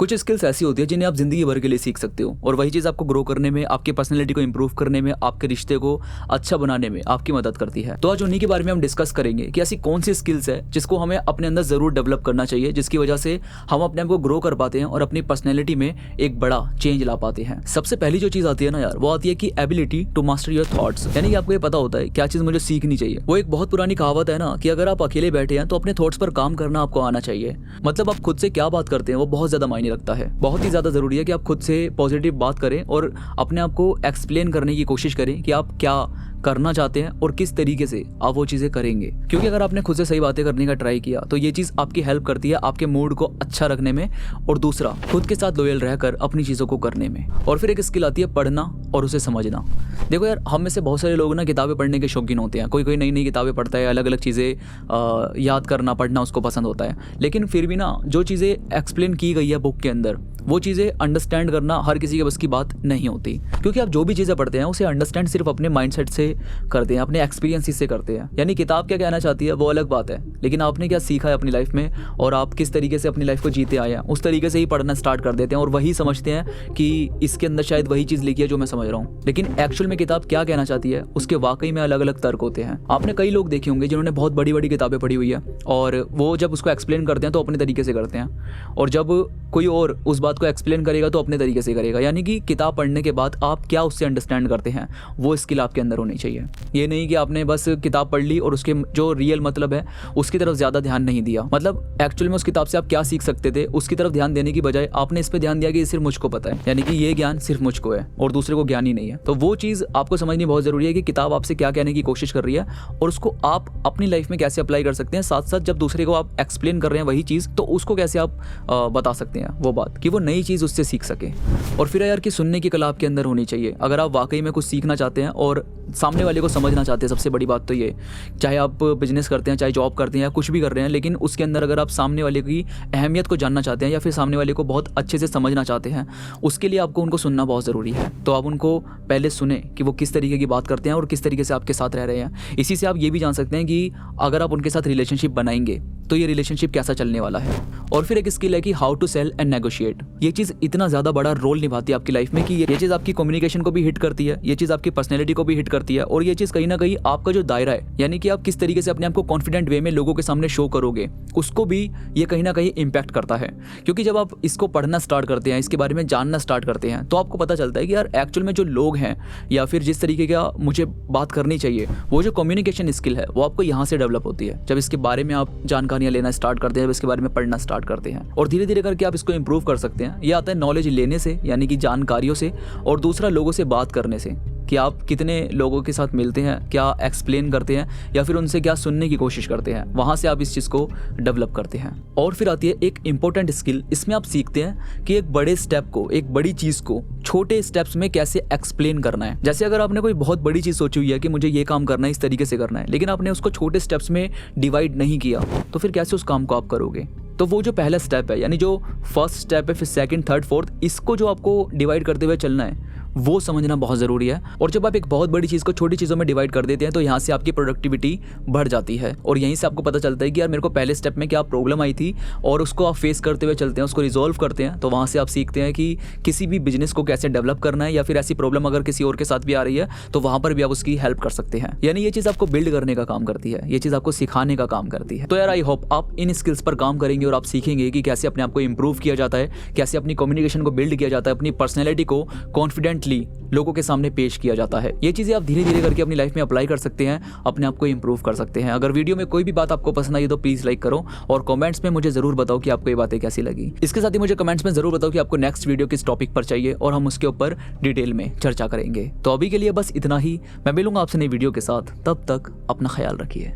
कुछ स्किल्स ऐसी होती है जिन्हें आप जिंदगी भर के लिए सीख सकते हो और वही चीज़ आपको ग्रो करने में, आपकी पर्सनैलिटी को इंप्रूव करने में, आपके रिश्ते को अच्छा बनाने में आपकी मदद करती है। तो आज उन्हीं के बारे में हम डिस्कस करेंगे कि ऐसी कौन सी स्किल्स है जिसको हमें अपने अंदर जरूर डेवलप करना चाहिए, जिसकी वजह से हम अपने आप को ग्रो कर पाते हैं और अपनी पर्सनैलिटी में एक बड़ा चेंज ला पाते हैं। सबसे पहली जो चीज़ आती है ना यार, वो आती है कि ability to master your thoughts. यानी कि आपको ये पता होता है क्या चीज़ मुझे सीखनी चाहिए। वो एक बहुत पुरानी कहावत है ना कि अगर आप अकेले बैठे हैं तो अपने थॉट्स पर काम करना आपको आना चाहिए। मतलब आप खुद से क्या बात करते हैं वो बहुत ज़्यादा मायने रखता है। बहुत ही ज़्यादा ज़रूरी है कि आप खुद से पॉजिटिव बात करें और अपने आप को एक्सप्लेन करने की कोशिश करें कि आप क्या करना चाहते हैं और किस तरीके से आप वो चीज़ें करेंगे। क्योंकि अगर आपने खुद से सही बातें करने का ट्राई किया तो ये चीज़ आपकी हेल्प करती है आपके मूड को अच्छा रखने में, और दूसरा खुद के साथ लॉयल रहकर अपनी चीज़ों को करने में। और फिर एक स्किल आती है पढ़ना और उसे समझना। देखो यार, हम में से बहुत सारे लोग ना किताबें पढ़ने के शौकीन होते हैं। कोई कोई नई नई किताबें पढ़ता है, अलग अलग चीज़ें याद करना, पढ़ना उसको पसंद होता है। लेकिन फिर भी ना जो चीज़ें एक्सप्लेन की गई है बुक के अंदर, वो चीज़ें अंडरस्टैंड करना हर किसी के बस की बात नहीं होती। क्योंकि आप जो भी चीज़ें पढ़ते हैं उसे अंडरस्टैंड सिर्फ अपने माइंडसेट से करते हैं, अपने एक्सपीरियंस से करते हैं। यानी किताब क्या कहना चाहती है वो अलग बात है, लेकिन आपने क्या सीखा है अपनी लाइफ में और आप किस तरीके से अपनी लाइफ को जीते आए हैं, उस तरीके से ही पढ़ना स्टार्ट कर देते हैं और वही समझते हैं कि इसके अंदर शायद वही चीज़ लिखी है जो मैं समझ रहा हूँ। लेकिन एक्चुअल में किताब क्या कहना चाहती है उसके वाकई में अलग अलग तर्क होते हैं। आपने कई लोग देखे होंगे जिन्होंने बहुत बड़ी बड़ी किताबें पढ़ी हुई है और वो जब उसको एक्सप्लेन करते हैं तो अपने तरीके से करते हैं, और जब कोई और उस बात को एक्सप्लेन करेगा तो अपने तरीके से करेगा। यानी कि किताब पढ़ने के बाद आप क्या उससे अंडरस्टैंड करते हैं वो स्किल आपके अंदर होनी चाहिए। ये नहीं कि आपने बस किताब पढ़ ली और उसके जो रियल मतलब है उसकी तरफ ज़्यादा ध्यान नहीं दिया। मतलब एक्चुअल में उस किताब से आप क्या सीख सकते थे उसकी तरफ ध्यान देने की बजाय आपने इस पर ध्यान दिया कि ये सिर्फ मुझको पता है, यानी कि ये ज्ञान सिर्फ मुझको है और दूसरे को ज्ञान ही नहीं है। तो वो चीज़ आपको समझनी बहुत ज़रूरी है कि किताब आपसे क्या कहने की कोशिश कर रही है और उसको आप अपनी लाइफ में कैसे अप्लाई कर सकते हैं। साथ साथ जब दूसरे को आप एक्सप्लेन कर रहे हैं वही चीज़, तो उसको कैसे आप बता सकते हैं वो बात कि वो नई चीज़ उससे सीख सके। और फिर यार कि सुनने की कला आपके अंदर होनी चाहिए। अगर आप वाकई में कुछ सीखना चाहते हैं और सामने वाले को समझना चाहते हैं, सबसे बड़ी बात तो ये, चाहे आप बिजनेस करते हैं, चाहे जॉब करते हैं या कुछ भी कर रहे हैं, लेकिन उसके अंदर अगर आप सामने वाले की अहमियत को जानना चाहते हैं या फिर सामने वाले को बहुत अच्छे से समझना चाहते हैं, उसके लिए आपको उनको सुनना बहुत ज़रूरी है। तो आप उनको पहले सुने कि वो किस तरीके की बात करते हैं और किस तरीके से आपके साथ रह रहे हैं। इसी से आप ये भी जान सकते हैं कि अगर आप उनके साथ रिलेशनशिप बनाएंगे तो ये रिलेशनशिप कैसा चलने वाला है। और फिर एक स्किल है कि how to sell and negotiate. ये चीज़ इतना ज़्यादा बड़ा रोल निभाती है आपकी लाइफ में कि ये चीज़ आपकी कम्युनिकेशन को भी हिट करती है, ये चीज़ आपकी पर्सनैलिटी को भी हिट करती है, और ये चीज़ कहीं ना कहीं आपका जो दायरा है, यानी कि आप किस तरीके से अपने आप को कॉन्फिडेंट वे में लोगों के सामने शो करोगे, उसको भी ये कहीं ना कहीं इम्पैक्ट करता है। क्योंकि जब आप इसको पढ़ना स्टार्ट करते हैं, इसके बारे में जानना स्टार्ट करते हैं, तो आपको पता चलता है कि यार एक्चुअल में जो लोग हैं या फिर जिस तरीके का मुझे बात करनी चाहिए, वो जो कम्युनिकेशन स्किल है वो आपको यहाँ से डेवलप होती है। जब इसके बारे में आप जानकारियाँ लेना स्टार्ट करते हैं, जब इसके बारे में पढ़ना स्टार्ट करते हैं, और धीरे धीरे करके आप इसको इंप्रूव कर सकते हैं। ये आता है नॉलेज लेने से, यानी कि जानकारियों से, और दूसरा लोगों से बात करने से कि आप कितने लोगों के साथ मिलते हैं, क्या एक्सप्लेन करते हैं या फिर उनसे क्या सुनने की कोशिश करते हैं, वहाँ से आप इस चीज़ को डेवलप करते हैं। और फिर आती है एक इंपॉर्टेंट स्किल, इसमें आप सीखते हैं कि एक बड़े स्टेप को, एक बड़ी चीज़ को छोटे स्टेप्स में कैसे एक्सप्लेन करना है। जैसे अगर आपने कोई बहुत बड़ी चीज़ सोची हुई है कि मुझे ये काम करना है, इस तरीके से करना है, लेकिन आपने उसको छोटे स्टेप्स में डिवाइड नहीं किया, तो फिर कैसे उस काम को आप करोगे। तो वो जो पहला स्टेप है, यानी जो फर्स्ट स्टेप है, फिर सेकंड, थर्ड, फोर्थ, इसको जो आपको डिवाइड करते हुए चलना है वो समझना बहुत ज़रूरी है। और जब आप एक बहुत बड़ी चीज़ को छोटी चीज़ों में डिवाइड कर देते हैं तो यहाँ से आपकी प्रोडक्टिविटी बढ़ जाती है, और यहीं से आपको पता चलता है कि यार मेरे को पहले स्टेप में क्या प्रॉब्लम आई थी, और उसको आप फेस करते हुए चलते हैं, उसको रिजॉल्व करते हैं। तो वहाँ से आप सीखते हैं कि किसी भी बिजनेस को कैसे डेवलप करना है, या फिर ऐसी प्रॉब्लम अगर किसी और के साथ भी आ रही है तो वहाँ पर भी आप उसकी हेल्प कर सकते हैं। यानी ये चीज़ आपको बिल्ड करने का काम करती है, ये चीज़ आपको सिखाने का काम करती है। तो यार आई होप आप इन स्किल्स पर काम करेंगे और आप सीखेंगे कि कैसे अपने आप को इंप्रूव किया जाता है, कैसे अपनी कम्युनिकेशन को बिल्ड किया जाता है, अपनी पर्सनैलिटी को कॉन्फिडेंटली लोगों के सामने पेश किया जाता है। ये चीज़ें आप धीरे धीरे करके अपनी लाइफ में अप्लाई कर सकते हैं, अपने आप को इंप्रूव कर सकते हैं। अगर वीडियो में कोई भी बात आपको पसंद आई तो प्लीज़ लाइक करो और कमेंट्स में मुझे ज़रूर बताओ कि आपको ये बातें कैसी लगी। इसके साथ ही मुझे कमेंट्स में ज़रूर बताओ कि आपको नेक्स्ट वीडियो किस टॉपिक पर चाहिए और हम उसके ऊपर डिटेल में चर्चा करेंगे। तो अभी के लिए बस इतना ही, मैं मिलूंगा आपसे नई वीडियो के साथ, तब तक अपना ख्याल रखिए।